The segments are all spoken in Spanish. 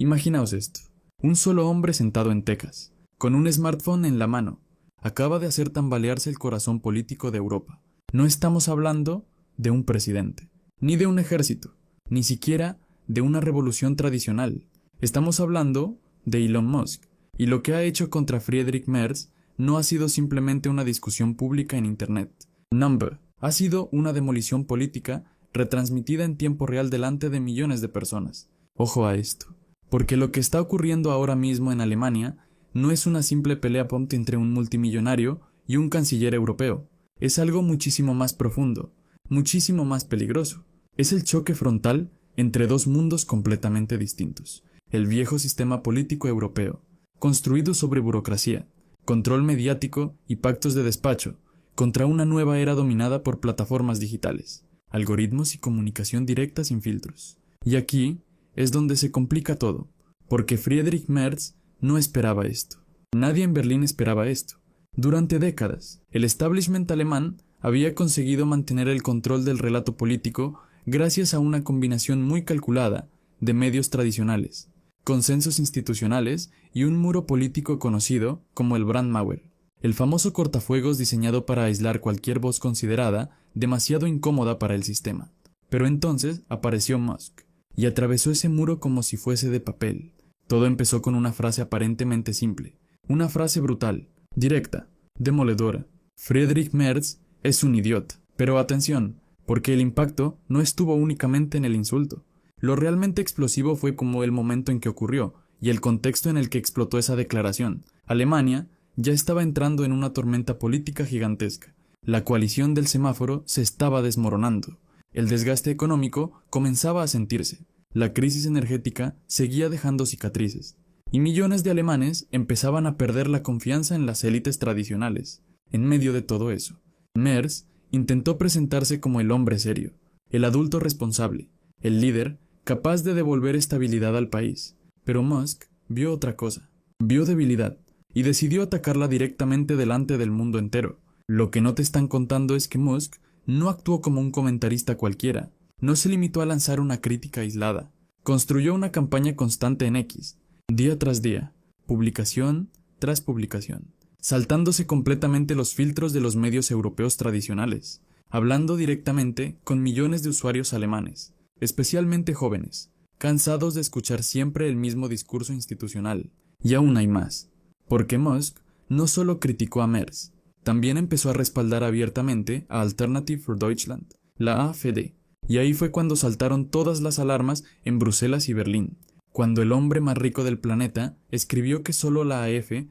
Imaginaos esto. Un solo hombre sentado en Texas, con un smartphone en la mano, acaba de hacer tambalearse el corazón político de Europa. No estamos hablando de un presidente, ni de un ejército, ni siquiera de una revolución tradicional. Estamos hablando de Elon Musk, y lo que ha hecho contra Friedrich Merz no ha sido simplemente una discusión pública en Internet. Number ha sido una demolición política retransmitida en tiempo real delante de millones de personas. Ojo a esto, porque lo que está ocurriendo ahora mismo en Alemania no es una simple pelea ponte entre un multimillonario y un canciller europeo. Es algo muchísimo más profundo, muchísimo más peligroso. Es el choque frontal entre dos mundos completamente distintos. El viejo sistema político europeo, construido sobre burocracia, control mediático y pactos de despacho, contra una nueva era dominada por plataformas digitales, algoritmos y comunicación directa sin filtros. Y aquí es donde se complica todo, porque Friedrich Merz no esperaba esto. Nadie en Berlín esperaba esto. Durante décadas, el establishment alemán había conseguido mantener el control del relato político gracias a una combinación muy calculada de medios tradicionales, consensos institucionales y un muro político conocido como el Brandmauer, el famoso cortafuegos diseñado para aislar cualquier voz considerada demasiado incómoda para el sistema. Pero entonces apareció Musk y atravesó ese muro como si fuese de papel. Todo empezó con una frase aparentemente simple, una frase brutal, directa, demoledora. Friedrich Merz es un idiota. Pero atención, porque el impacto no estuvo únicamente en el insulto. Lo realmente explosivo fue como el momento en que ocurrió y el contexto en el que explotó esa declaración. Alemania ya estaba entrando en una tormenta política gigantesca. La coalición del semáforo se estaba desmoronando. El desgaste económico comenzaba a sentirse. La crisis energética seguía dejando cicatrices. Y millones de alemanes empezaban a perder la confianza en las élites tradicionales. En medio de todo eso, Merz intentó presentarse como el hombre serio, el adulto responsable, el líder capaz de devolver estabilidad al país. Pero Musk vio otra cosa. Vio debilidad y decidió atacarla directamente delante del mundo entero. Lo que no te están contando es que Musk no actuó como un comentarista cualquiera. No se limitó a lanzar una crítica aislada. Construyó una campaña constante en X, día tras día, publicación tras publicación, saltándose completamente los filtros de los medios europeos tradicionales, hablando directamente con millones de usuarios alemanes, especialmente jóvenes, cansados de escuchar siempre el mismo discurso institucional. Y aún hay más, porque Musk no solo criticó a Merz, también empezó a respaldar abiertamente a Alternative für Deutschland, la AfD, y ahí fue cuando saltaron todas las alarmas en Bruselas y Berlín, cuando el hombre más rico del planeta escribió que solo la AfD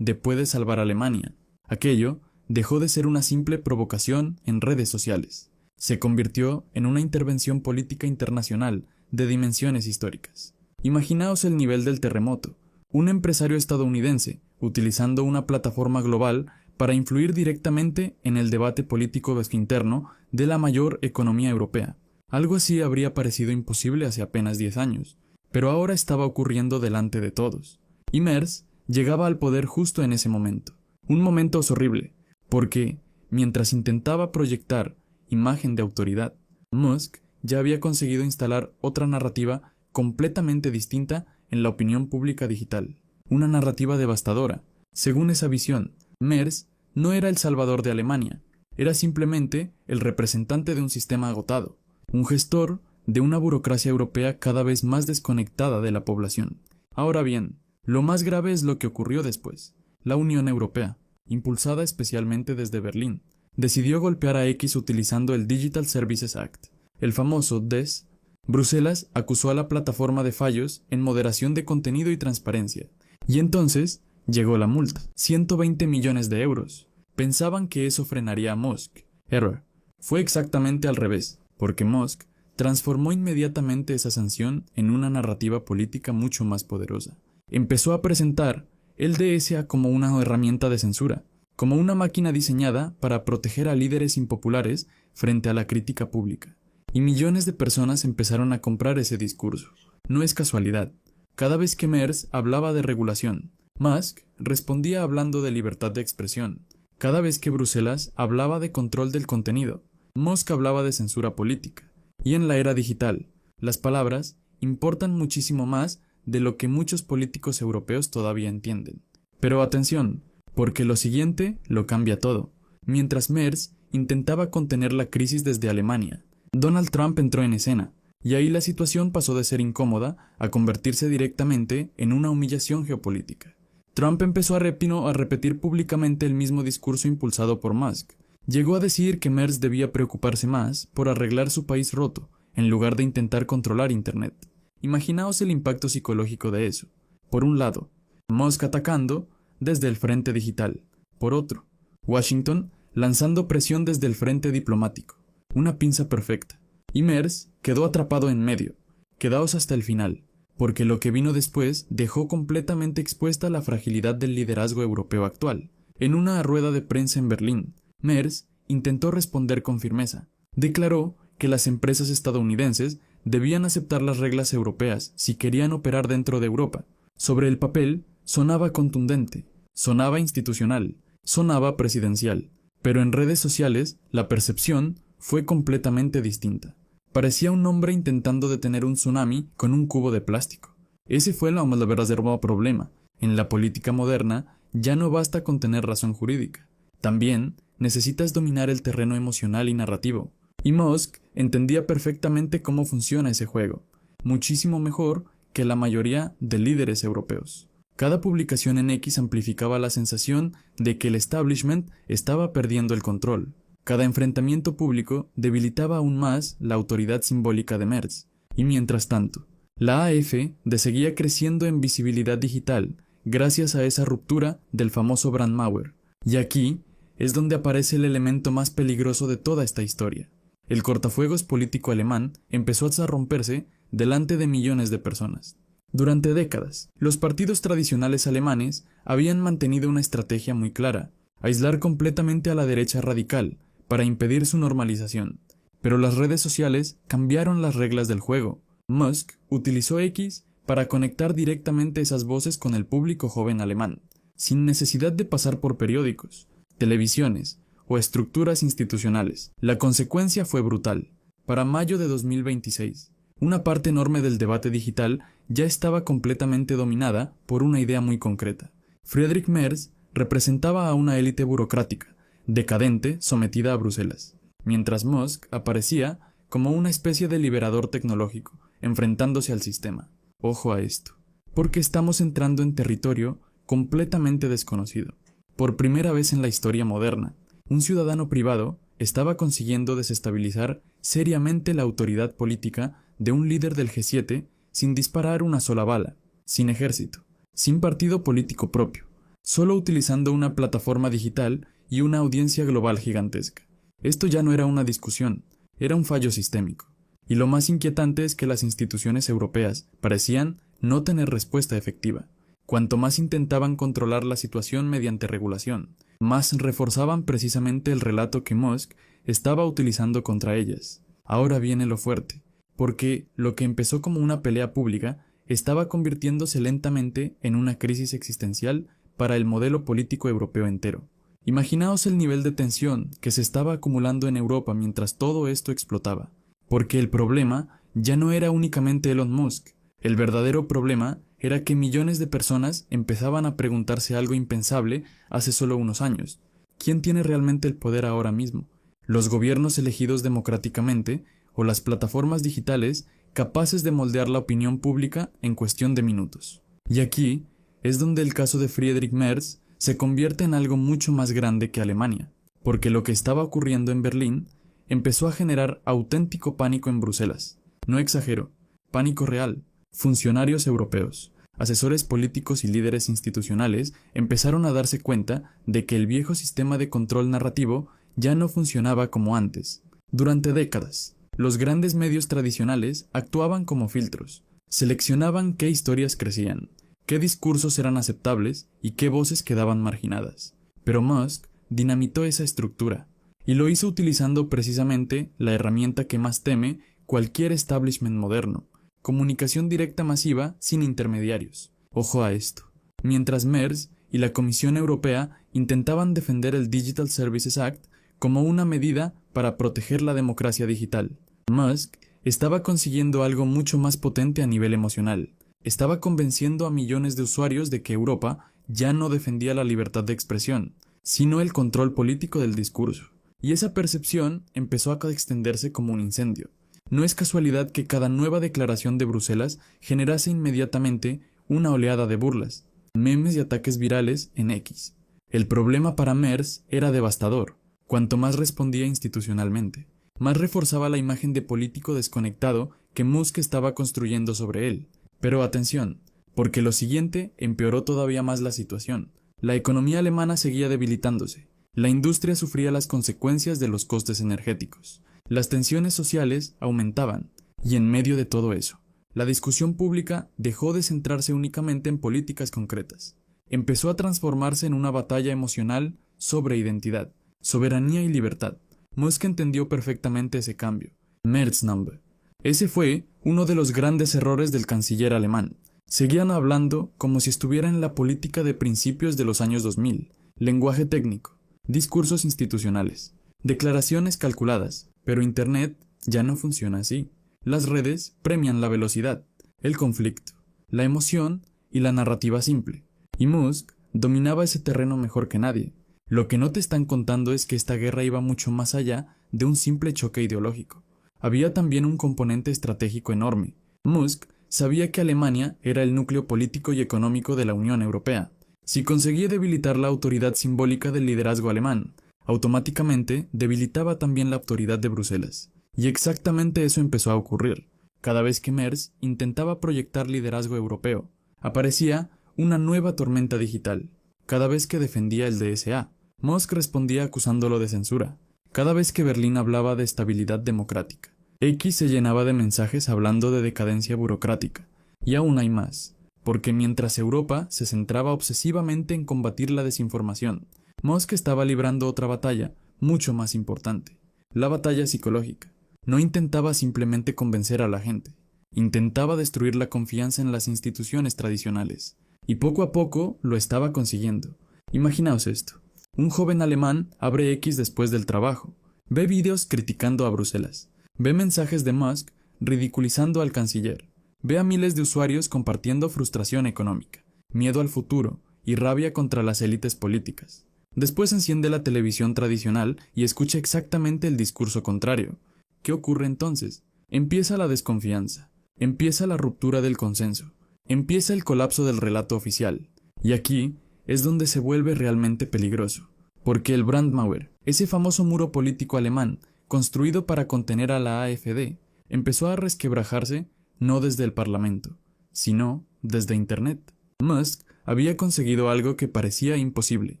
puede salvar a Alemania. Aquello dejó de ser una simple provocación en redes sociales. Se convirtió en una intervención política internacional de dimensiones históricas. Imaginaos el nivel del terremoto. Un empresario estadounidense, utilizando una plataforma global para influir directamente en el debate político interno de la mayor economía europea. Algo así habría parecido imposible hace apenas 10 años, pero ahora estaba ocurriendo delante de todos. Y Merz llegaba al poder justo en ese momento. Un momento horrible, porque, mientras intentaba proyectar imagen de autoridad, Musk ya había conseguido instalar otra narrativa completamente distinta en la opinión pública digital. Una narrativa devastadora. Según esa visión, Merz no era el salvador de Alemania, era simplemente el representante de un sistema agotado, un gestor de una burocracia europea cada vez más desconectada de la población. Ahora bien, lo más grave es lo que ocurrió después. La Unión Europea, impulsada especialmente desde Berlín, decidió golpear a X utilizando el Digital Services Act, el famoso DES. Bruselas acusó a la plataforma de fallos en moderación de contenido y transparencia, y entonces llegó la multa, 120 millones de euros. Pensaban que eso frenaría a Musk. Error. Fue exactamente al revés, porque Musk transformó inmediatamente esa sanción en una narrativa política mucho más poderosa. Empezó a presentar el DSA como una herramienta de censura, como una máquina diseñada para proteger a líderes impopulares frente a la crítica pública. Y millones de personas empezaron a comprar ese discurso. No es casualidad. Cada vez que Merz hablaba de regulación, Musk respondía hablando de libertad de expresión. Cada vez que Bruselas hablaba de control del contenido, Musk hablaba de censura política. Y en la era digital, las palabras importan muchísimo más de lo que muchos políticos europeos todavía entienden. Pero atención, porque lo siguiente lo cambia todo. Mientras Merz intentaba contener la crisis desde Alemania, Donald Trump entró en escena, y ahí la situación pasó de ser incómoda a convertirse directamente en una humillación geopolítica. Trump empezó a repetir públicamente el mismo discurso impulsado por Musk. Llegó a decir que Merz debía preocuparse más por arreglar su país roto, en lugar de intentar controlar Internet. Imaginaos el impacto psicológico de eso. Por un lado, Musk atacando desde el frente digital. Por otro, Washington lanzando presión desde el frente diplomático. Una pinza perfecta. Y Merz quedó atrapado en medio. Quedaos hasta el final, porque lo que vino después dejó completamente expuesta la fragilidad del liderazgo europeo actual. En una rueda de prensa en Berlín, Merz intentó responder con firmeza. Declaró que las empresas estadounidenses debían aceptar las reglas europeas si querían operar dentro de Europa. Sobre el papel, sonaba contundente, sonaba institucional, sonaba presidencial, pero en redes sociales la percepción fue completamente distinta. Parecía un hombre intentando detener un tsunami con un cubo de plástico. Ese fue el verdadero problema. En la política moderna ya no basta con tener razón jurídica. También necesitas dominar el terreno emocional y narrativo. Y Musk entendía perfectamente cómo funciona ese juego, muchísimo mejor que la mayoría de líderes europeos. Cada publicación en X amplificaba la sensación de que el establishment estaba perdiendo el control. Cada enfrentamiento público debilitaba aún más la autoridad simbólica de Merz. Y mientras tanto, la AF seguía creciendo en visibilidad digital gracias a esa ruptura del famoso Brandmauer. Y aquí es donde aparece el elemento más peligroso de toda esta historia. El cortafuegos político alemán empezó a romperse delante de millones de personas. Durante décadas, los partidos tradicionales alemanes habían mantenido una estrategia muy clara: aislar completamente a la derecha radical para impedir su normalización. Pero las redes sociales cambiaron las reglas del juego. Musk utilizó X para conectar directamente esas voces con el público joven alemán, sin necesidad de pasar por periódicos, televisiones o estructuras institucionales. La consecuencia fue brutal. Para mayo de 2026, una parte enorme del debate digital ya estaba completamente dominada por una idea muy concreta. Friedrich Merz representaba a una élite burocrática, decadente, sometida a Bruselas, mientras Musk aparecía como una especie de liberador tecnológico, enfrentándose al sistema. Ojo a esto, porque estamos entrando en territorio completamente desconocido. Por primera vez en la historia moderna, un ciudadano privado estaba consiguiendo desestabilizar seriamente la autoridad política de un líder del G7 sin disparar una sola bala, sin ejército, sin partido político propio, solo utilizando una plataforma digital y una audiencia global gigantesca. Esto ya no era una discusión, era un fallo sistémico. Y lo más inquietante es que las instituciones europeas parecían no tener respuesta efectiva. Cuanto más intentaban controlar la situación mediante regulación, más reforzaban precisamente el relato que Musk estaba utilizando contra ellas. Ahora viene lo fuerte, porque lo que empezó como una pelea pública estaba convirtiéndose lentamente en una crisis existencial para el modelo político europeo entero. Imaginaos el nivel de tensión que se estaba acumulando en Europa mientras todo esto explotaba, porque el problema ya no era únicamente Elon Musk. El verdadero problema era que millones de personas empezaban a preguntarse algo impensable hace solo unos años. ¿Quién tiene realmente el poder ahora mismo? ¿Los gobiernos elegidos democráticamente o las plataformas digitales capaces de moldear la opinión pública en cuestión de minutos? Y aquí es donde el caso de Friedrich Merz se convierte en algo mucho más grande que Alemania, porque lo que estaba ocurriendo en Berlín empezó a generar auténtico pánico en Bruselas. No exagero, pánico real. Funcionarios europeos, asesores políticos y líderes institucionales empezaron a darse cuenta de que el viejo sistema de control narrativo ya no funcionaba como antes. Durante décadas, los grandes medios tradicionales actuaban como filtros, seleccionaban qué historias crecían, qué discursos eran aceptables y qué voces quedaban marginadas. Pero Musk dinamitó esa estructura, y lo hizo utilizando precisamente la herramienta que más teme cualquier establishment moderno: comunicación directa masiva sin intermediarios. Ojo a esto. Mientras Merz y la Comisión Europea intentaban defender el Digital Services Act como una medida para proteger la democracia digital, Musk estaba consiguiendo algo mucho más potente a nivel emocional: Estaba convenciendo a millones de usuarios de que Europa ya no defendía la libertad de expresión, sino el control político del discurso. Y esa percepción empezó a extenderse como un incendio. No es casualidad que cada nueva declaración de Bruselas generase inmediatamente una oleada de burlas, memes y ataques virales en X. El problema para Merz era devastador. Cuanto más respondía institucionalmente, más reforzaba la imagen de político desconectado que Musk estaba construyendo sobre él. Pero atención, porque lo siguiente empeoró todavía más la situación. La economía alemana seguía debilitándose. La industria sufría las consecuencias de los costes energéticos. Las tensiones sociales aumentaban. Y en medio de todo eso, la discusión pública dejó de centrarse únicamente en políticas concretas. Empezó a transformarse en una batalla emocional sobre identidad, soberanía y libertad. Musk entendió perfectamente ese cambio. Merznumber. Ese fue uno de los grandes errores del canciller alemán. Seguían hablando como si estuviera en la política de principios de los años 2000. Lenguaje técnico, discursos institucionales, declaraciones calculadas. Pero Internet ya no funciona así. Las redes premian la velocidad, el conflicto, la emoción y la narrativa simple. Y Musk dominaba ese terreno mejor que nadie. Lo que no te están contando es que esta guerra iba mucho más allá de un simple choque ideológico. Había también un componente estratégico enorme. Musk sabía que Alemania era el núcleo político y económico de la Unión Europea. Si conseguía debilitar la autoridad simbólica del liderazgo alemán, automáticamente debilitaba también la autoridad de Bruselas. Y exactamente eso empezó a ocurrir. Cada vez que Merz intentaba proyectar liderazgo europeo, aparecía una nueva tormenta digital. Cada vez que defendía el DSA, Musk respondía acusándolo de censura. Cada vez que Berlín hablaba de estabilidad democrática, X se llenaba de mensajes hablando de decadencia burocrática. Y aún hay más, porque mientras Europa se centraba obsesivamente en combatir la desinformación, Musk estaba librando otra batalla mucho más importante, la batalla psicológica. No intentaba simplemente convencer a la gente, intentaba destruir la confianza en las instituciones tradicionales. Y poco a poco lo estaba consiguiendo. Imaginaos esto. Un joven alemán abre X después del trabajo, ve vídeos criticando a Bruselas, ve mensajes de Musk ridiculizando al canciller, ve a miles de usuarios compartiendo frustración económica, miedo al futuro y rabia contra las élites políticas. Después enciende la televisión tradicional y escucha exactamente el discurso contrario. ¿Qué ocurre entonces? Empieza la desconfianza, empieza la ruptura del consenso, empieza el colapso del relato oficial. Y aquí es donde se vuelve realmente peligroso, porque el Brandmauer, ese famoso muro político alemán, construido para contener a la AfD, empezó a resquebrajarse no desde el Parlamento, sino desde Internet. Musk había conseguido algo que parecía imposible: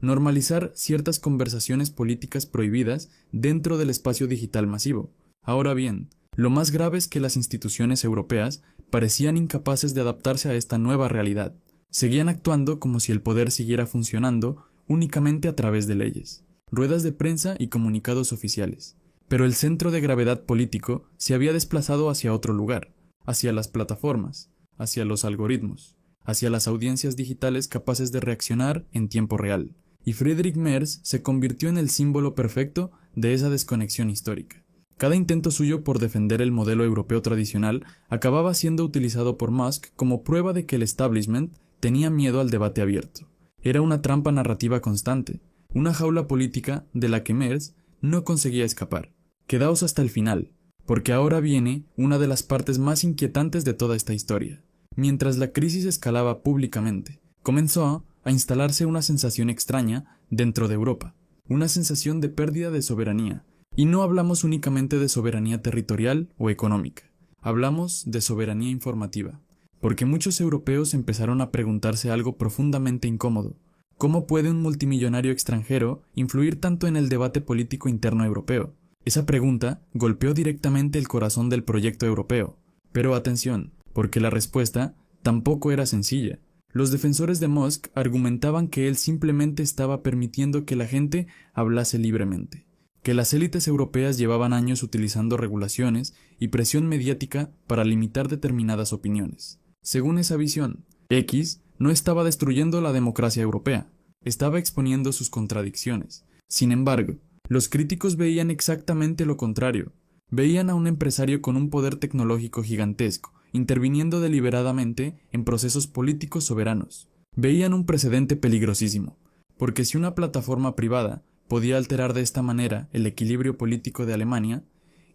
normalizar ciertas conversaciones políticas prohibidas dentro del espacio digital masivo. Ahora bien, lo más grave es que las instituciones europeas parecían incapaces de adaptarse a esta nueva realidad. Seguían actuando como si el poder siguiera funcionando únicamente a través de leyes, ruedas de prensa y comunicados oficiales. Pero el centro de gravedad político se había desplazado hacia otro lugar, hacia las plataformas, hacia los algoritmos, hacia las audiencias digitales capaces de reaccionar en tiempo real. Y Friedrich Merz se convirtió en el símbolo perfecto de esa desconexión histórica. Cada intento suyo por defender el modelo europeo tradicional acababa siendo utilizado por Musk como prueba de que el establishment tenía miedo al debate abierto. Era una trampa narrativa constante, una jaula política de la que Merz no conseguía escapar. Quedaos hasta el final, porque ahora viene una de las partes más inquietantes de toda esta historia. Mientras la crisis escalaba públicamente, comenzó a instalarse una sensación extraña dentro de Europa, una sensación de pérdida de soberanía. Y no hablamos únicamente de soberanía territorial o económica, hablamos de soberanía informativa, porque muchos europeos empezaron a preguntarse algo profundamente incómodo: ¿cómo puede un multimillonario extranjero influir tanto en el debate político interno europeo? Esa pregunta golpeó directamente el corazón del proyecto europeo. Pero atención, porque la respuesta tampoco era sencilla. Los defensores de Musk argumentaban que él simplemente estaba permitiendo que la gente hablase libremente, que las élites europeas llevaban años utilizando regulaciones y presión mediática para limitar determinadas opiniones. Según esa visión, X no estaba destruyendo la democracia europea, estaba exponiendo sus contradicciones. Sin embargo, los críticos veían exactamente lo contrario. Veían a un empresario con un poder tecnológico gigantesco interviniendo deliberadamente en procesos políticos soberanos. Veían un precedente peligrosísimo, porque si una plataforma privada podía alterar de esta manera el equilibrio político de Alemania,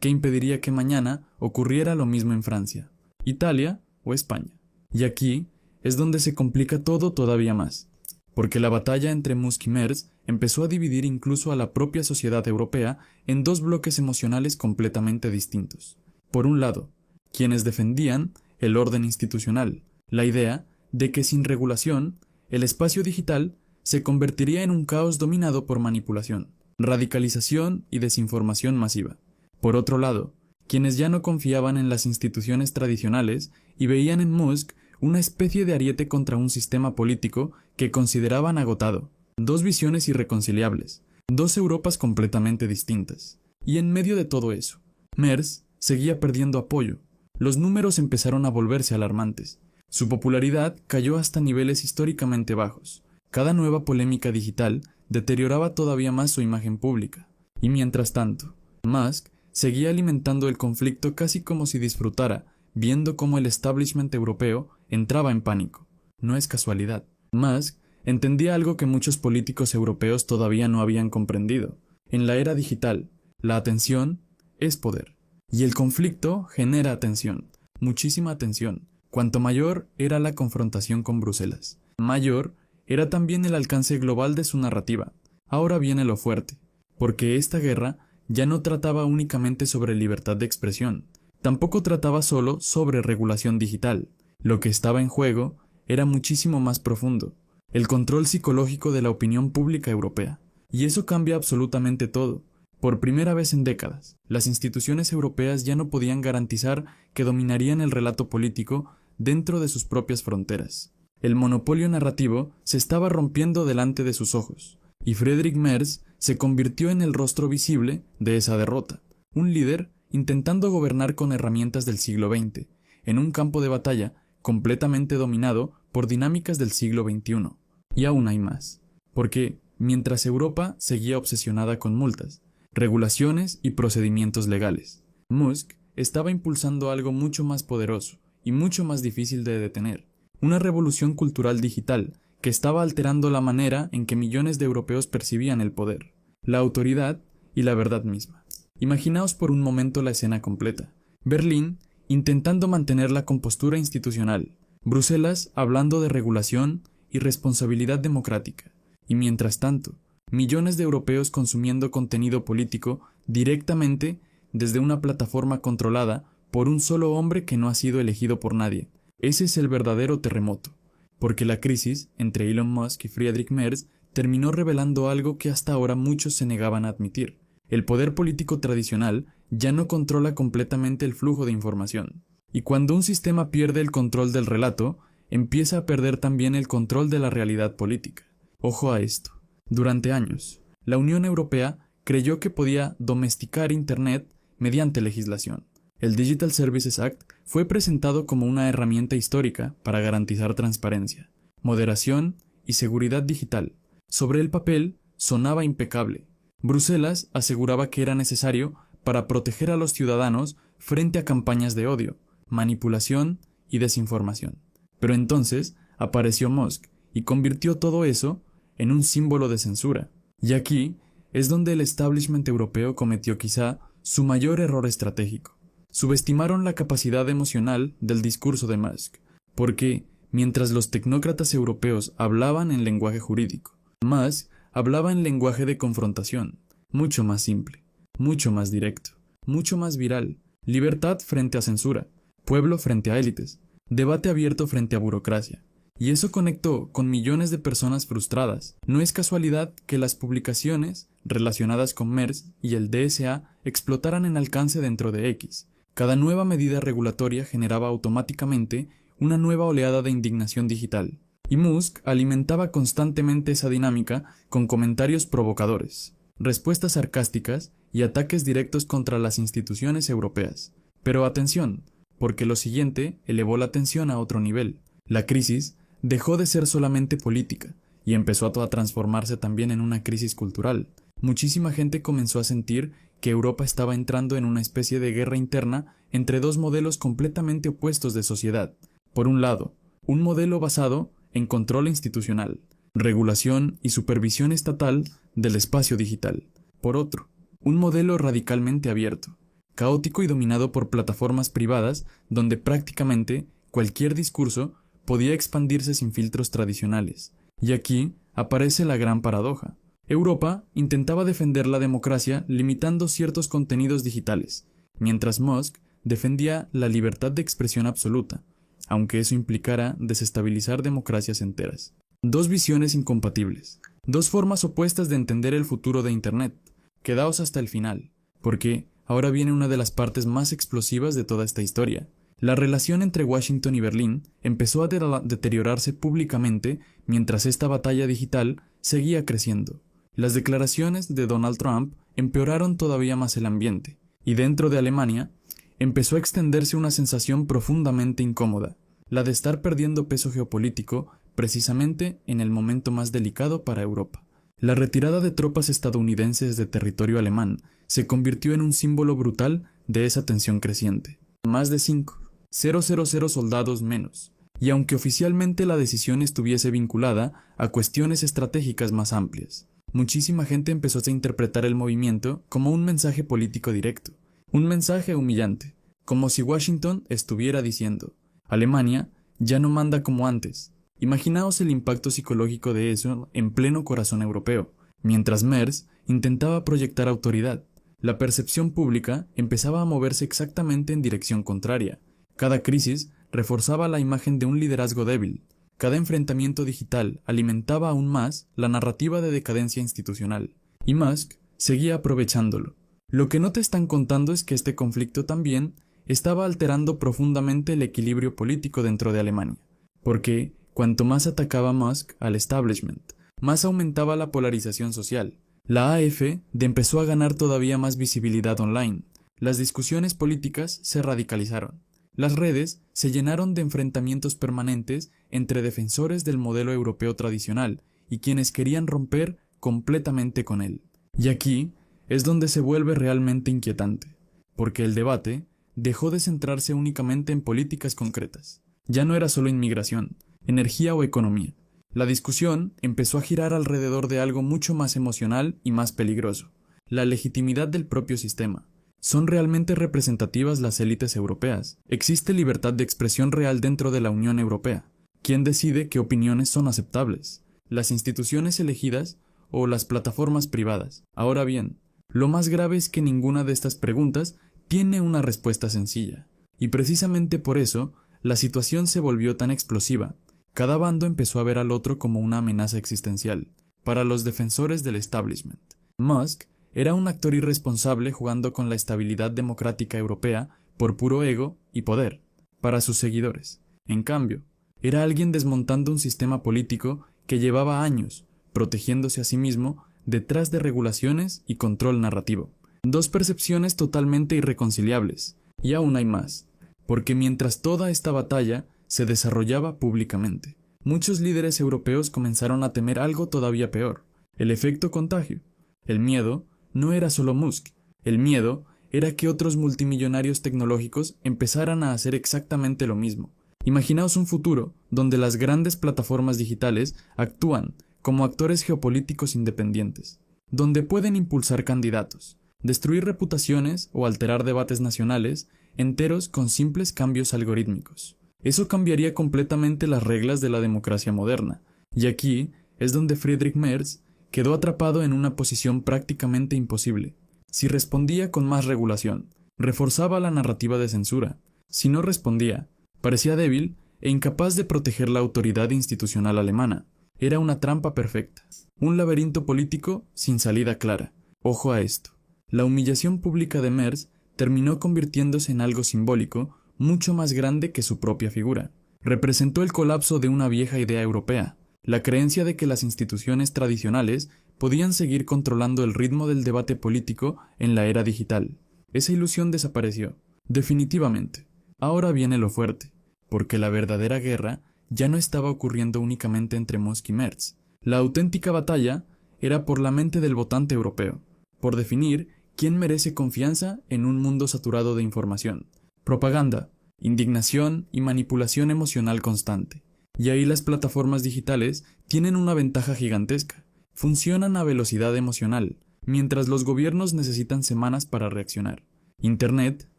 ¿qué impediría que mañana ocurriera lo mismo en Francia, Italia o España? Y aquí es donde se complica todo todavía más, porque la batalla entre Musk y Merz empezó a dividir incluso a la propia sociedad europea en dos bloques emocionales completamente distintos. Por un lado, quienes defendían el orden institucional, la idea de que sin regulación, el espacio digital se convertiría en un caos dominado por manipulación, radicalización y desinformación masiva. Por otro lado, quienes ya no confiaban en las instituciones tradicionales y veían en Musk una especie de ariete contra un sistema político que consideraban agotado. Dos visiones irreconciliables, dos Europas completamente distintas. Y en medio de todo eso, Merz seguía perdiendo apoyo. Los números empezaron a volverse alarmantes. Su popularidad cayó hasta niveles históricamente bajos. Cada nueva polémica digital deterioraba todavía más su imagen pública. Y mientras tanto, Musk seguía alimentando el conflicto casi como si disfrutara, viendo cómo el establishment europeo entraba en pánico. No es casualidad. Musk entendía algo que muchos políticos europeos todavía no habían comprendido. En la era digital, la atención es poder. Y el conflicto genera atención, muchísima atención. Cuanto mayor era la confrontación con Bruselas, mayor era también el alcance global de su narrativa. Ahora viene lo fuerte, porque esta guerra ya no trataba únicamente sobre libertad de expresión, tampoco trataba solo sobre regulación digital. Lo que estaba en juego era muchísimo más profundo, el control psicológico de la opinión pública europea. Y eso cambia absolutamente todo. Por primera vez en décadas, las instituciones europeas ya no podían garantizar que dominarían el relato político dentro de sus propias fronteras. El monopolio narrativo se estaba rompiendo delante de sus ojos, y Friedrich Merz se convirtió en el rostro visible de esa derrota, un líder intentando gobernar con herramientas del siglo XX, en un campo de batalla completamente dominado por dinámicas del siglo XXI. Y aún hay más, porque mientras Europa seguía obsesionada con multas, regulaciones y procedimientos legales, Musk estaba impulsando algo mucho más poderoso y mucho más difícil de detener, una revolución cultural digital que estaba alterando la manera en que millones de europeos percibían el poder, la autoridad y la verdad misma. Imaginaos por un momento la escena completa. Berlín intentando mantener la compostura institucional, Bruselas hablando de regulación y responsabilidad democrática, y mientras tanto, millones de europeos consumiendo contenido político directamente desde una plataforma controlada por un solo hombre que no ha sido elegido por nadie. Ese es el verdadero terremoto, porque la crisis entre Elon Musk y Friedrich Merz terminó revelando algo que hasta ahora muchos se negaban a admitir. El poder político tradicional ya no controla completamente el flujo de información. Y cuando un sistema pierde el control del relato, empieza a perder también el control de la realidad política. Ojo a esto. Durante años, la Unión Europea creyó que podía domesticar Internet mediante legislación. El Digital Services Act fue presentado como una herramienta histórica para garantizar transparencia, moderación y seguridad digital. Sobre el papel, sonaba impecable. Bruselas aseguraba que era necesario para proteger a los ciudadanos frente a campañas de odio, manipulación y desinformación. Pero entonces apareció Musk y convirtió todo eso en un símbolo de censura. Y aquí es donde el establishment europeo cometió quizá su mayor error estratégico. Subestimaron la capacidad emocional del discurso de Musk, porque mientras los tecnócratas europeos hablaban en lenguaje jurídico, Musk hablaba en lenguaje de confrontación, mucho más simple, mucho más directo, mucho más viral, libertad frente a censura, pueblo frente a élites, debate abierto frente a burocracia. Y eso conectó con millones de personas frustradas. No es casualidad que las publicaciones relacionadas con Merz y el DSA explotaran en alcance dentro de X. Cada nueva medida regulatoria generaba automáticamente una nueva oleada de indignación digital. Y Musk alimentaba constantemente esa dinámica con comentarios provocadores, respuestas sarcásticas y ataques directos contra las instituciones europeas. Pero atención, porque lo siguiente elevó la tensión a otro nivel. La crisis dejó de ser solamente política y empezó a transformarse también en una crisis cultural. Muchísima gente comenzó a sentir que Europa estaba entrando en una especie de guerra interna entre dos modelos completamente opuestos de sociedad. Por un lado, un modelo basado en control institucional, regulación y supervisión estatal del espacio digital. Por otro, un modelo radicalmente abierto, caótico y dominado por plataformas privadas donde prácticamente cualquier discurso podía expandirse sin filtros tradicionales. Y aquí aparece la gran paradoja. Europa intentaba defender la democracia limitando ciertos contenidos digitales, mientras Musk defendía la libertad de expresión absoluta, aunque eso implicara desestabilizar democracias enteras. Dos visiones incompatibles, dos formas opuestas de entender el futuro de Internet. Quedaos hasta el final, porque ahora viene una de las partes más explosivas de toda esta historia. La relación entre Washington y Berlín empezó a deteriorarse públicamente mientras esta batalla digital seguía creciendo. Las declaraciones de Donald Trump empeoraron todavía más el ambiente, y dentro de Alemania empezó a extenderse una sensación profundamente incómoda, la de estar perdiendo peso geopolítico precisamente en el momento más delicado para Europa. La retirada de tropas estadounidenses de territorio alemán se convirtió en un símbolo brutal de esa tensión creciente. Más de 5,000 soldados menos, y aunque oficialmente la decisión estuviese vinculada a cuestiones estratégicas más amplias, muchísima gente empezó a interpretar el movimiento como un mensaje político directo, un mensaje humillante, como si Washington estuviera diciendo: Alemania ya no manda como antes. Imaginaos el impacto psicológico de eso en pleno corazón europeo. Mientras Merz intentaba proyectar autoridad, la percepción pública empezaba a moverse exactamente en dirección contraria. Cada crisis reforzaba la imagen de un liderazgo débil. Cada enfrentamiento digital alimentaba aún más la narrativa de decadencia institucional. Y Musk seguía aprovechándolo. Lo que no te están contando es que este conflicto también estaba alterando profundamente el equilibrio político dentro de Alemania. Porque cuanto más atacaba Musk al establishment, más aumentaba la polarización social. La AfD empezó a ganar todavía más visibilidad online. Las discusiones políticas se radicalizaron. Las redes se llenaron de enfrentamientos permanentes entre defensores del modelo europeo tradicional y quienes querían romper completamente con él. Y aquí es donde se vuelve realmente inquietante, porque el debate dejó de centrarse únicamente en políticas concretas. Ya no era solo inmigración, energía o economía. La discusión empezó a girar alrededor de algo mucho más emocional y más peligroso: la legitimidad del propio sistema. ¿Son realmente representativas las élites europeas? ¿Existe libertad de expresión real dentro de la Unión Europea? ¿Quién decide qué opiniones son aceptables? ¿Las instituciones elegidas o las plataformas privadas? Ahora bien, lo más grave es que ninguna de estas preguntas tiene una respuesta sencilla. Y precisamente por eso, la situación se volvió tan explosiva. Cada bando empezó a ver al otro como una amenaza existencial. Para los defensores del establishment, Musk era un actor irresponsable jugando con la estabilidad democrática europea por puro ego y poder. Para sus seguidores, en cambio, era alguien desmontando un sistema político que llevaba años protegiéndose a sí mismo detrás de regulaciones y control narrativo. Dos percepciones totalmente irreconciliables. Y aún hay más, porque mientras toda esta batalla se desarrollaba públicamente, muchos líderes europeos comenzaron a temer algo todavía peor: el efecto contagio. El miedo no era solo Musk, el miedo era que otros multimillonarios tecnológicos empezaran a hacer exactamente lo mismo. Imaginaos un futuro donde las grandes plataformas digitales actúan como actores geopolíticos independientes, donde pueden impulsar candidatos, destruir reputaciones o alterar debates nacionales enteros con simples cambios algorítmicos. Eso cambiaría completamente las reglas de la democracia moderna, y aquí es donde Friedrich Merz quedó atrapado en una posición prácticamente imposible. Si respondía con más regulación, reforzaba la narrativa de censura. Si no respondía, parecía débil e incapaz de proteger la autoridad institucional alemana. Era una trampa perfecta, un laberinto político sin salida clara. Ojo a esto: la humillación pública de Merz terminó convirtiéndose en algo simbólico mucho más grande que su propia figura. Representó el colapso de una vieja idea europea, la creencia de que las instituciones tradicionales podían seguir controlando el ritmo del debate político en la era digital. Esa ilusión desapareció, definitivamente. Ahora viene lo fuerte, porque la verdadera guerra ya no estaba ocurriendo únicamente entre Musk y Merz. La auténtica batalla era por la mente del votante europeo, por definir ¿Quién merece confianza en un mundo saturado de información, propaganda, indignación y manipulación emocional constante? Y ahí las plataformas digitales tienen una ventaja gigantesca. Funcionan a velocidad emocional, mientras los gobiernos necesitan semanas para reaccionar. Internet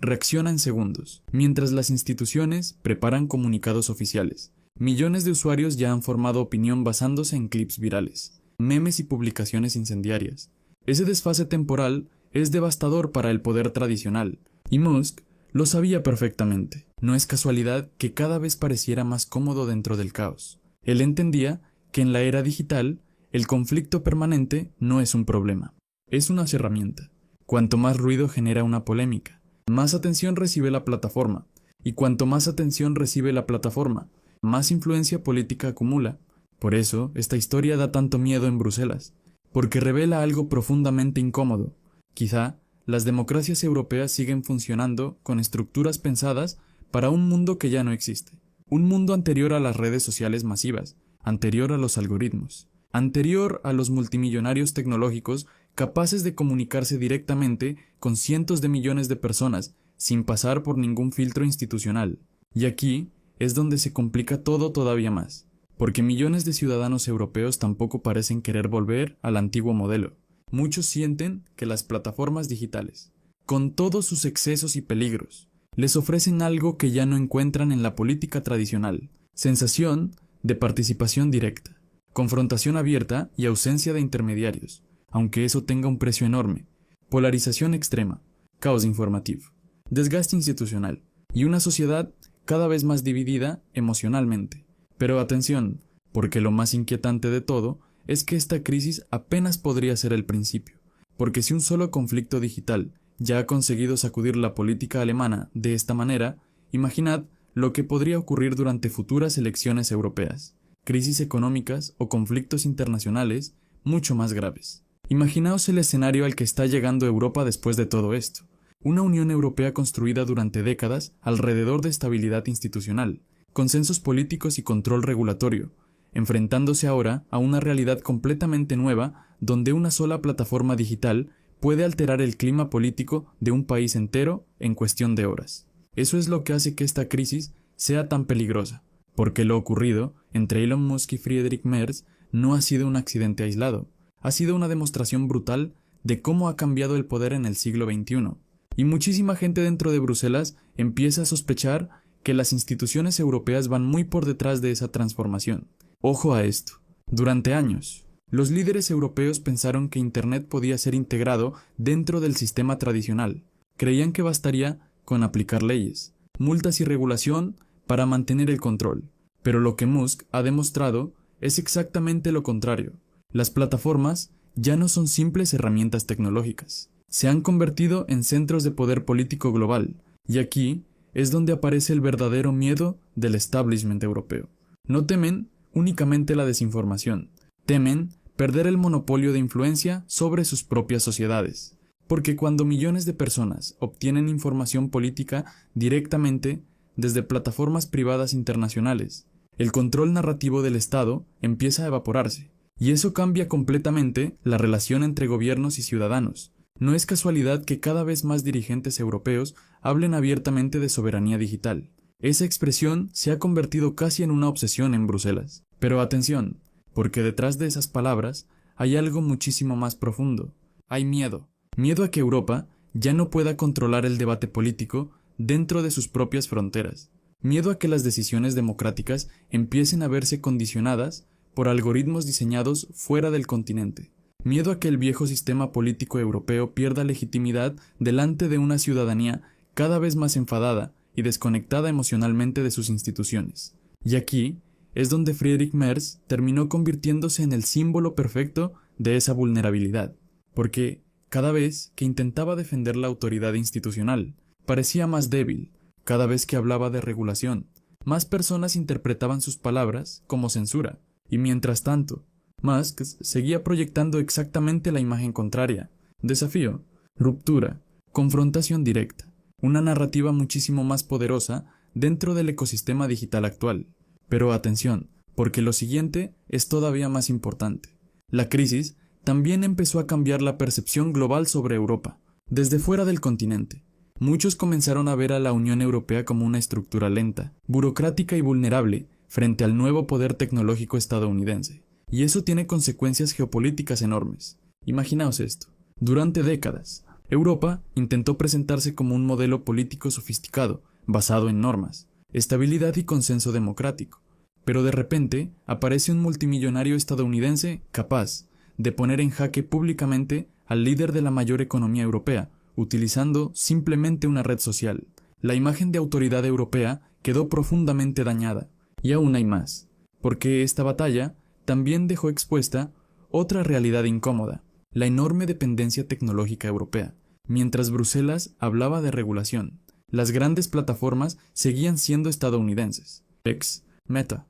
reacciona en segundos, mientras las instituciones preparan comunicados oficiales. Millones de usuarios ya han formado opinión basándose en clips virales, memes y publicaciones incendiarias. Ese desfase temporal es devastador para el poder tradicional, y Musk lo sabía perfectamente. No es casualidad que cada vez pareciera más cómodo dentro del caos. Él entendía que en la era digital, el conflicto permanente no es un problema, es una herramienta. Cuanto más ruido genera una polémica, más atención recibe la plataforma, y cuanto más atención recibe la plataforma, más influencia política acumula. Por eso, esta historia da tanto miedo en Bruselas, porque revela algo profundamente incómodo. Quizá las democracias europeas siguen funcionando con estructuras pensadas para un mundo que ya no existe. Un mundo anterior a las redes sociales masivas, anterior a los algoritmos, anterior a los multimillonarios tecnológicos capaces de comunicarse directamente con cientos de millones de personas sin pasar por ningún filtro institucional. Y aquí es donde se complica todo todavía más, porque millones de ciudadanos europeos tampoco parecen querer volver al antiguo modelo. Muchos sienten que las plataformas digitales, con todos sus excesos y peligros, les ofrecen algo que ya no encuentran en la política tradicional: sensación de participación directa, confrontación abierta y ausencia de intermediarios, aunque eso tenga un precio enorme: polarización extrema, caos informativo, desgaste institucional y una sociedad cada vez más dividida emocionalmente. Pero atención, porque lo más inquietante de todo es que esta crisis apenas podría ser el principio, porque si un solo conflicto digital ya ha conseguido sacudir la política alemana de esta manera, imaginad lo que podría ocurrir durante futuras elecciones europeas, crisis económicas o conflictos internacionales mucho más graves. Imaginaos el escenario al que está llegando Europa después de todo esto: una Unión Europea construida durante décadas alrededor de estabilidad institucional, consensos políticos y control regulatorio, enfrentándose ahora a una realidad completamente nueva donde una sola plataforma digital puede alterar el clima político de un país entero en cuestión de horas. Eso es lo que hace que esta crisis sea tan peligrosa, porque lo ocurrido entre Elon Musk y Friedrich Merz no ha sido un accidente aislado, ha sido una demostración brutal de cómo ha cambiado el poder en el siglo XXI. Y muchísima gente dentro de Bruselas empieza a sospechar que las instituciones europeas van muy por detrás de esa transformación. Ojo a esto. Durante años, los líderes europeos pensaron que Internet podía ser integrado dentro del sistema tradicional. Creían que bastaría con aplicar leyes, multas y regulación para mantener el control. Pero lo que Musk ha demostrado es exactamente lo contrario. Las plataformas ya no son simples herramientas tecnológicas. Se han convertido en centros de poder político global, y aquí es donde aparece el verdadero miedo del establishment europeo. No temen únicamente la desinformación, temen perder el monopolio de influencia sobre sus propias sociedades, porque cuando millones de personas obtienen información política directamente desde plataformas privadas internacionales, el control narrativo del Estado empieza a evaporarse, y eso cambia completamente la relación entre gobiernos y ciudadanos. No es casualidad que cada vez más dirigentes europeos hablen abiertamente de soberanía digital. Esa expresión se ha convertido casi en una obsesión en Bruselas. Pero atención, porque detrás de esas palabras hay algo muchísimo más profundo. Hay miedo. Miedo a que Europa ya no pueda controlar el debate político dentro de sus propias fronteras. Miedo a que las decisiones democráticas empiecen a verse condicionadas por algoritmos diseñados fuera del continente. Miedo a que el viejo sistema político europeo pierda legitimidad delante de una ciudadanía cada vez más enfadada y desconectada emocionalmente de sus instituciones. Y aquí es donde Friedrich Merz terminó convirtiéndose en el símbolo perfecto de esa vulnerabilidad, porque cada vez que intentaba defender la autoridad institucional, parecía más débil. Cada vez que hablaba de regulación, más personas interpretaban sus palabras como censura, y mientras tanto, Musk seguía proyectando exactamente la imagen contraria: desafío, ruptura, confrontación directa, una narrativa muchísimo más poderosa dentro del ecosistema digital actual. Pero atención, porque lo siguiente es todavía más importante. La crisis también empezó a cambiar la percepción global sobre Europa. Desde fuera del continente, muchos comenzaron a ver a la Unión Europea como una estructura lenta, burocrática y vulnerable frente al nuevo poder tecnológico estadounidense. Y eso tiene consecuencias geopolíticas enormes. Imaginaos esto. Durante décadas, Europa intentó presentarse como un modelo político sofisticado, basado en normas, estabilidad y consenso democrático. Pero de repente aparece un multimillonario estadounidense capaz de poner en jaque públicamente al líder de la mayor economía europea, utilizando simplemente una red social. La imagen de autoridad europea quedó profundamente dañada. Y aún hay más, porque esta batalla también dejó expuesta otra realidad incómoda, la enorme dependencia tecnológica europea. Mientras Bruselas hablaba de regulación, las grandes plataformas seguían siendo estadounidenses. X, Meta,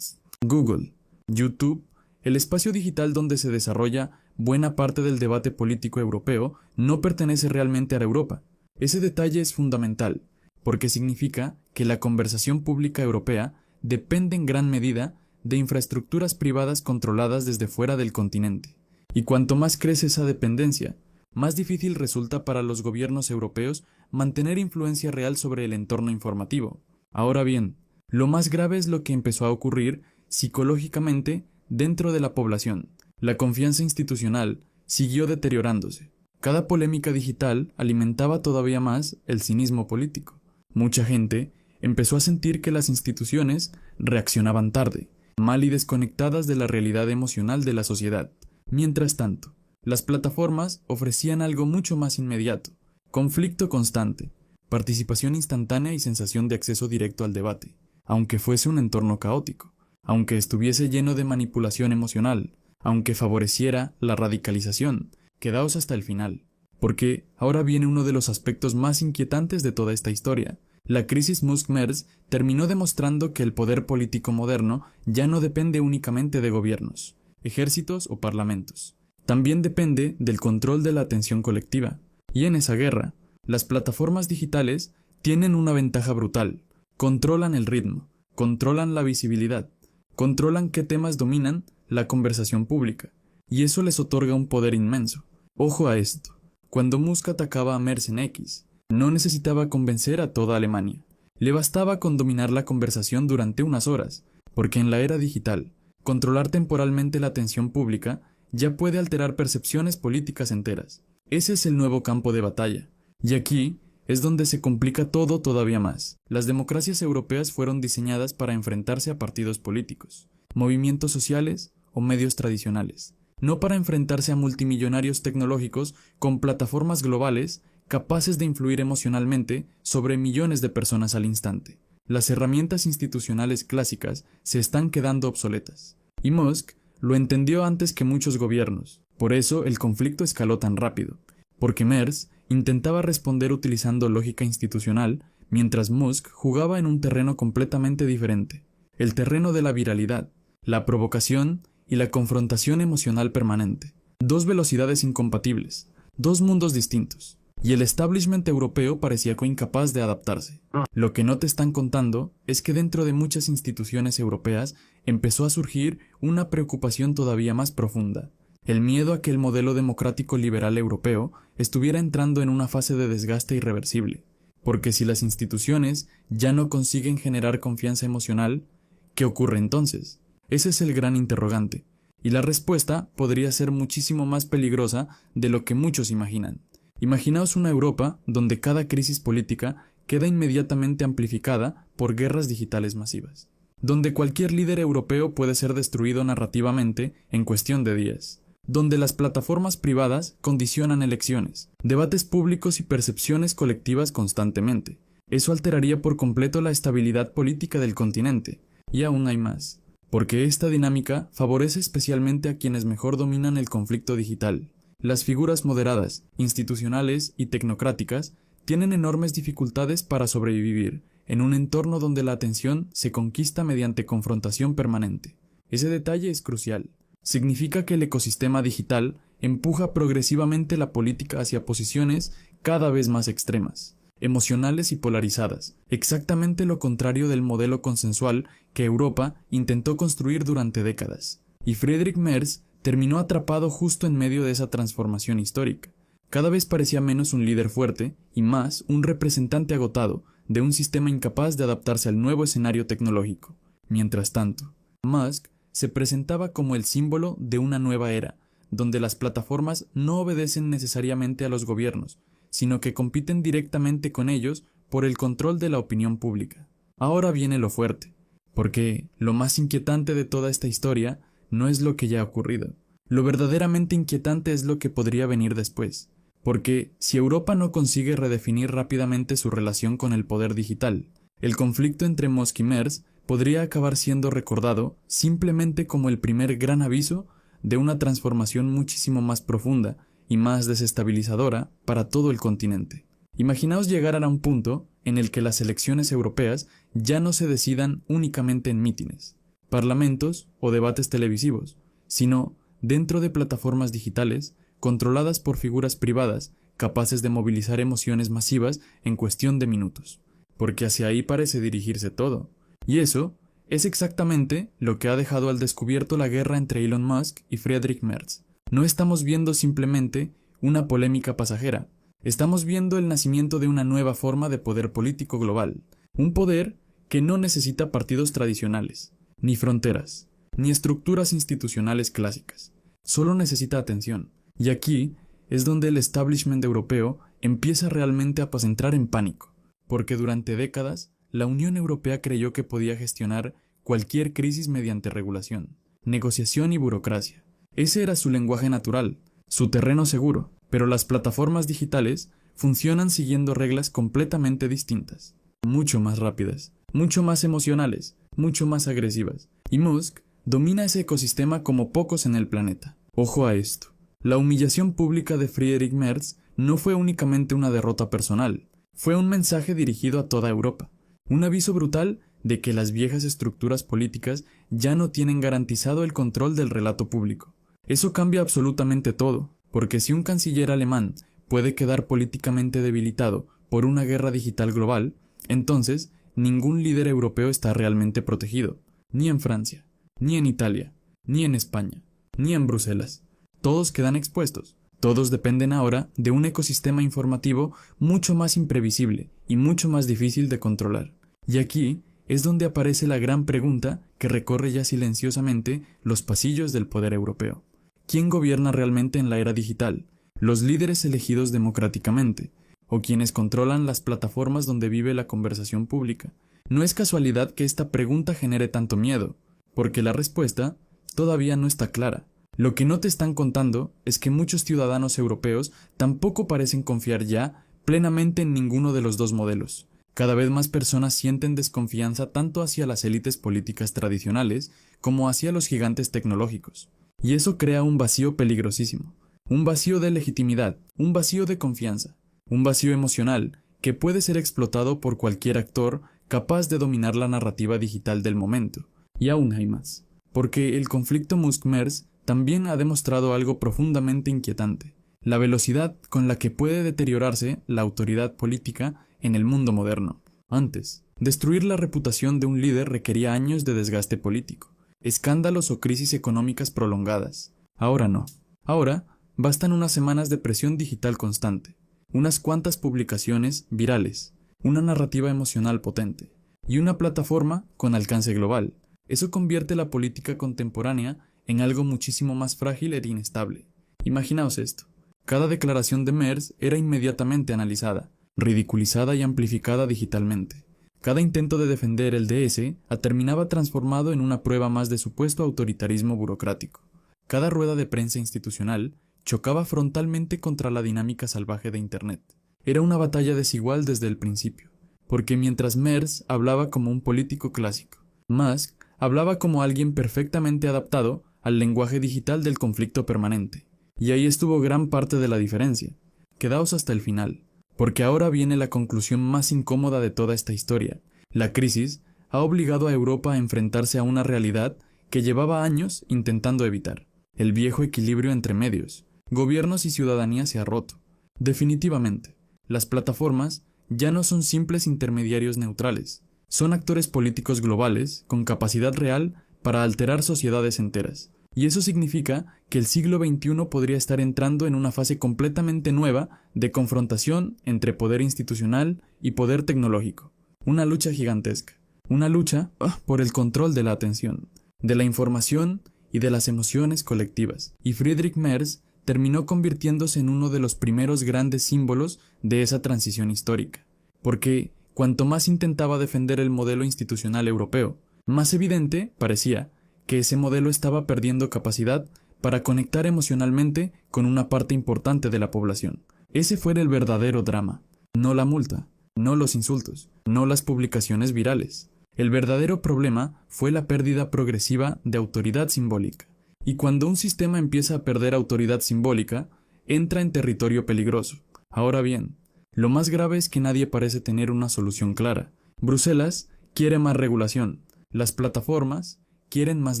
Google, YouTube, el espacio digital donde se desarrolla buena parte del debate político europeo no pertenece realmente a Europa. Ese detalle es fundamental, porque significa que la conversación pública europea depende en gran medida de infraestructuras privadas controladas desde fuera del continente. Y cuanto más crece esa dependencia, más difícil resulta para los gobiernos europeos mantener influencia real sobre el entorno informativo. Ahora bien, lo más grave es lo que empezó a ocurrir psicológicamente dentro de la población. La confianza institucional siguió deteriorándose. Cada polémica digital alimentaba todavía más el cinismo político. Mucha gente empezó a sentir que las instituciones reaccionaban tarde, mal y desconectadas de la realidad emocional de la sociedad. Mientras tanto, las plataformas ofrecían algo mucho más inmediato: conflicto constante, participación instantánea y sensación de acceso directo al debate, aunque fuese un entorno caótico, aunque estuviese lleno de manipulación emocional, aunque favoreciera la radicalización. Quedaos hasta el final, porque ahora viene uno de los aspectos más inquietantes de toda esta historia. La crisis Musk-Mers terminó demostrando que el poder político moderno ya no depende únicamente de gobiernos, ejércitos o parlamentos. También depende del control de la atención colectiva. Y en esa guerra, las plataformas digitales tienen una ventaja brutal. Controlan el ritmo, controlan la visibilidad, controlan qué temas dominan la conversación pública, y eso les otorga un poder inmenso. Ojo a esto: cuando Musk atacaba a Mers en X, no necesitaba convencer a toda Alemania. Le bastaba con dominar la conversación durante unas horas, porque en la era digital, controlar temporalmente la atención pública ya puede alterar percepciones políticas enteras. Ese es el nuevo campo de batalla. Y aquí es donde se complica todo todavía más. Las democracias europeas fueron diseñadas para enfrentarse a partidos políticos, movimientos sociales o medios tradicionales, no para enfrentarse a multimillonarios tecnológicos con plataformas globales capaces de influir emocionalmente sobre millones de personas al instante. Las herramientas institucionales clásicas se están quedando obsoletas. Y Musk lo entendió antes que muchos gobiernos. Por eso el conflicto escaló tan rápido, porque Mers intentaba responder utilizando lógica institucional, mientras Musk jugaba en un terreno completamente diferente, el terreno de la viralidad, la provocación y la confrontación emocional permanente. Dos velocidades incompatibles, dos mundos distintos. Y el establishment europeo parecía incapaz de adaptarse. Lo que no te están contando es que dentro de muchas instituciones europeas empezó a surgir una preocupación todavía más profunda: el miedo a que el modelo democrático liberal europeo estuviera entrando en una fase de desgaste irreversible. Porque si las instituciones ya no consiguen generar confianza emocional, ¿qué ocurre entonces? Ese es el gran interrogante, y la respuesta podría ser muchísimo más peligrosa de lo que muchos imaginan. Imaginaos una Europa donde cada crisis política queda inmediatamente amplificada por guerras digitales masivas, donde cualquier líder europeo puede ser destruido narrativamente en cuestión de días, donde las plataformas privadas condicionan elecciones, debates públicos y percepciones colectivas constantemente. Eso alteraría por completo la estabilidad política del continente. Y aún hay más, porque esta dinámica favorece especialmente a quienes mejor dominan el conflicto digital. Las figuras moderadas, institucionales y tecnocráticas tienen enormes dificultades para sobrevivir en un entorno donde la atención se conquista mediante confrontación permanente. Ese detalle es crucial. Significa que el ecosistema digital empuja progresivamente la política hacia posiciones cada vez más extremas, emocionales y polarizadas, exactamente lo contrario del modelo consensual que Europa intentó construir durante décadas. Y Friedrich Merz terminó atrapado justo en medio de esa transformación histórica. Cada vez parecía menos un líder fuerte y más un representante agotado de un sistema incapaz de adaptarse al nuevo escenario tecnológico. Mientras tanto, Musk se presentaba como el símbolo de una nueva era, donde las plataformas no obedecen necesariamente a los gobiernos, sino que compiten directamente con ellos por el control de la opinión pública. Ahora viene lo fuerte, porque lo más inquietante de toda esta historia no es lo que ya ha ocurrido. Lo verdaderamente inquietante es lo que podría venir después, porque si Europa no consigue redefinir rápidamente su relación con el poder digital, el conflicto entre Musk y Merz podría acabar siendo recordado simplemente como el primer gran aviso de una transformación muchísimo más profunda y más desestabilizadora para todo el continente. Imaginaos llegar a un punto en el que las elecciones europeas ya no se decidan únicamente en mítines, parlamentos o debates televisivos, sino dentro de plataformas digitales controladas por figuras privadas capaces de movilizar emociones masivas en cuestión de minutos, porque hacia ahí parece dirigirse todo. Y eso es exactamente lo que ha dejado al descubierto la guerra entre Elon Musk y Friedrich Merz. No estamos viendo simplemente una polémica pasajera, estamos viendo el nacimiento de una nueva forma de poder político global, un poder que no necesita partidos tradicionales, ni fronteras, ni estructuras institucionales clásicas, solo necesita atención. Y aquí es donde el establishment europeo empieza realmente a entrar en pánico, porque durante décadas la Unión Europea creyó que podía gestionar cualquier crisis mediante regulación, negociación y burocracia. Ese era su lenguaje natural, su terreno seguro, pero las plataformas digitales funcionan siguiendo reglas completamente distintas, mucho más rápidas, mucho más emocionales, mucho más agresivas, y Musk domina ese ecosistema como pocos en el planeta. Ojo a esto, la humillación pública de Friedrich Merz no fue únicamente una derrota personal, fue un mensaje dirigido a toda Europa. Un aviso brutal de que las viejas estructuras políticas ya no tienen garantizado el control del relato público. Eso cambia absolutamente todo, porque si un canciller alemán puede quedar políticamente debilitado por una guerra digital global, entonces ningún líder europeo está realmente protegido, ni en Francia, ni en Italia, ni en España, ni en Bruselas. Todos quedan expuestos. Todos dependen ahora de un ecosistema informativo mucho más imprevisible y mucho más difícil de controlar. Y aquí es donde aparece la gran pregunta que recorre ya silenciosamente los pasillos del poder europeo. ¿Quién gobierna realmente en la era digital? ¿Los líderes elegidos democráticamente? ¿O quienes controlan las plataformas donde vive la conversación pública? No es casualidad que esta pregunta genere tanto miedo, porque la respuesta todavía no está clara. Lo que no te están contando es que muchos ciudadanos europeos tampoco parecen confiar ya plenamente en ninguno de los dos modelos. Cada vez más personas sienten desconfianza tanto hacia las élites políticas tradicionales como hacia los gigantes tecnológicos. Y eso crea un vacío peligrosísimo, un vacío de legitimidad, un vacío de confianza, un vacío emocional que puede ser explotado por cualquier actor capaz de dominar la narrativa digital del momento. Y aún hay más, porque el conflicto Musk-Merz también ha demostrado algo profundamente inquietante: la velocidad con la que puede deteriorarse la autoridad política en el mundo moderno. Antes, destruir la reputación de un líder requería años de desgaste político, escándalos o crisis económicas prolongadas. Ahora no. Ahora bastan unas semanas de presión digital constante, unas cuantas publicaciones virales, una narrativa emocional potente y una plataforma con alcance global. Eso convierte la política contemporánea en algo muchísimo más frágil e inestable. Imaginaos esto. Cada declaración de Merz era inmediatamente analizada, ridiculizada y amplificada digitalmente. Cada intento de defender el DS terminaba transformado en una prueba más de supuesto autoritarismo burocrático. Cada rueda de prensa institucional chocaba frontalmente contra la dinámica salvaje de Internet. Era una batalla desigual desde el principio, porque mientras Merz hablaba como un político clásico, Musk hablaba como alguien perfectamente adaptado al lenguaje digital del conflicto permanente. Y ahí estuvo gran parte de la diferencia. Quedaos hasta el final, porque ahora viene la conclusión más incómoda de toda esta historia. La crisis ha obligado a Europa a enfrentarse a una realidad que llevaba años intentando evitar. El viejo equilibrio entre medios, gobiernos y ciudadanía se ha roto. Definitivamente, las plataformas ya no son simples intermediarios neutrales. Son actores políticos globales con capacidad real para alterar sociedades enteras. Y eso significa que el siglo XXI podría estar entrando en una fase completamente nueva de confrontación entre poder institucional y poder tecnológico. Una lucha gigantesca. Una lucha por el control de la atención, de la información y de las emociones colectivas. Y Friedrich Merz terminó convirtiéndose en uno de los primeros grandes símbolos de esa transición histórica. Porque cuanto más intentaba defender el modelo institucional europeo, más evidente parecía que ese modelo estaba perdiendo capacidad para conectar emocionalmente con una parte importante de la población. Ese fue el verdadero drama, no la multa, no los insultos, no las publicaciones virales. El verdadero problema fue la pérdida progresiva de autoridad simbólica. Y cuando un sistema empieza a perder autoridad simbólica, entra en territorio peligroso. Ahora bien, lo más grave es que nadie parece tener una solución clara. Bruselas quiere más regulación. Las plataformas quieren más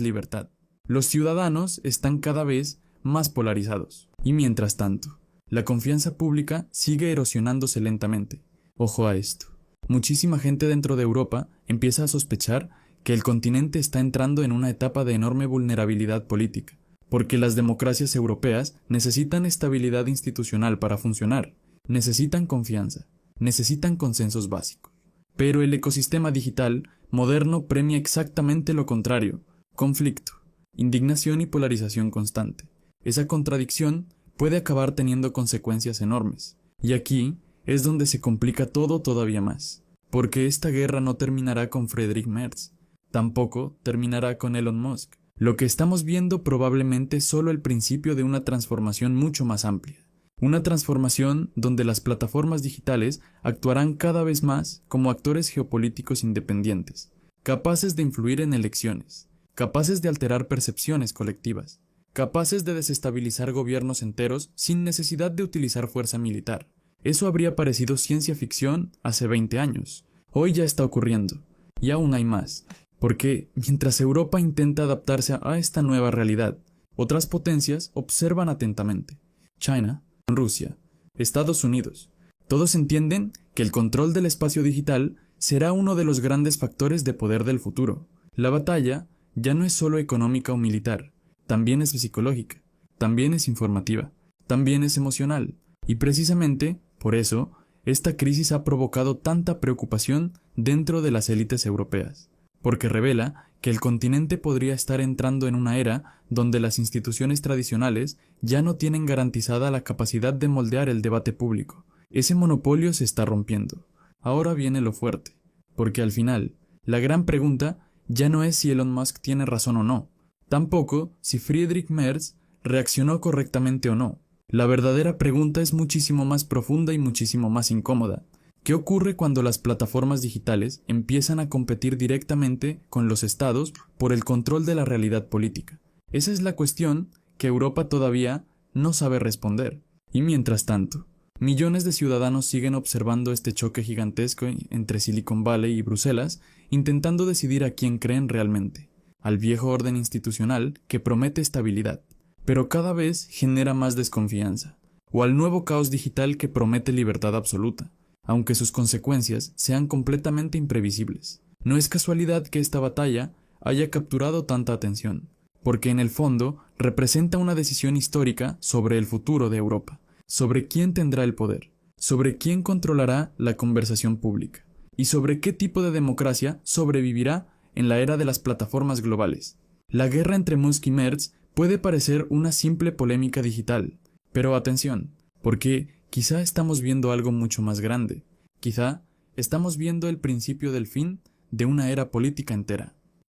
libertad. Los ciudadanos están cada vez más polarizados. Y mientras tanto, la confianza pública sigue erosionándose lentamente. Ojo a esto. Muchísima gente dentro de Europa empieza a sospechar que el continente está entrando en una etapa de enorme vulnerabilidad política, porque las democracias europeas necesitan estabilidad institucional para funcionar, necesitan confianza, necesitan consensos básicos. Pero el ecosistema digital moderno premia exactamente lo contrario: conflicto, indignación y polarización constante. Esa contradicción puede acabar teniendo consecuencias enormes. Y aquí es donde se complica todo todavía más, porque esta guerra no terminará con Friedrich Merz, tampoco terminará con Elon Musk. Lo que estamos viendo probablemente es solo el principio de una transformación mucho más amplia. Una transformación donde las plataformas digitales actuarán cada vez más como actores geopolíticos independientes, capaces de influir en elecciones, capaces de alterar percepciones colectivas, capaces de desestabilizar gobiernos enteros sin necesidad de utilizar fuerza militar. Eso habría parecido ciencia ficción hace 20 años. Hoy ya está ocurriendo. Y aún hay más. Porque mientras Europa intenta adaptarse a esta nueva realidad, otras potencias observan atentamente. China, Rusia, Estados Unidos. Todos entienden que el control del espacio digital será uno de los grandes factores de poder del futuro. La batalla ya no es solo económica o militar, también es psicológica, también es informativa, también es emocional. Y precisamente por eso, esta crisis ha provocado tanta preocupación dentro de las élites europeas, porque revela que el continente podría estar entrando en una era donde las instituciones tradicionales ya no tienen garantizada la capacidad de moldear el debate público. Ese monopolio se está rompiendo. Ahora viene lo fuerte, porque al final, la gran pregunta ya no es si Elon Musk tiene razón o no, tampoco si Friedrich Merz reaccionó correctamente o no. La verdadera pregunta es muchísimo más profunda y muchísimo más incómoda. ¿Qué ocurre cuando las plataformas digitales empiezan a competir directamente con los estados por el control de la realidad política? Esa es la cuestión que Europa todavía no sabe responder. Y mientras tanto, millones de ciudadanos siguen observando este choque gigantesco entre Silicon Valley y Bruselas, intentando decidir a quién creen realmente: al viejo orden institucional que promete estabilidad, pero cada vez genera más desconfianza, o al nuevo caos digital que promete libertad absoluta, aunque sus consecuencias sean completamente imprevisibles. No es casualidad que esta batalla haya capturado tanta atención, porque en el fondo representa una decisión histórica sobre el futuro de Europa, sobre quién tendrá el poder, sobre quién controlará la conversación pública, y sobre qué tipo de democracia sobrevivirá en la era de las plataformas globales. La guerra entre Musk y Merz puede parecer una simple polémica digital, pero atención, porque quizá estamos viendo algo mucho más grande. Quizá estamos viendo el principio del fin de una era política entera.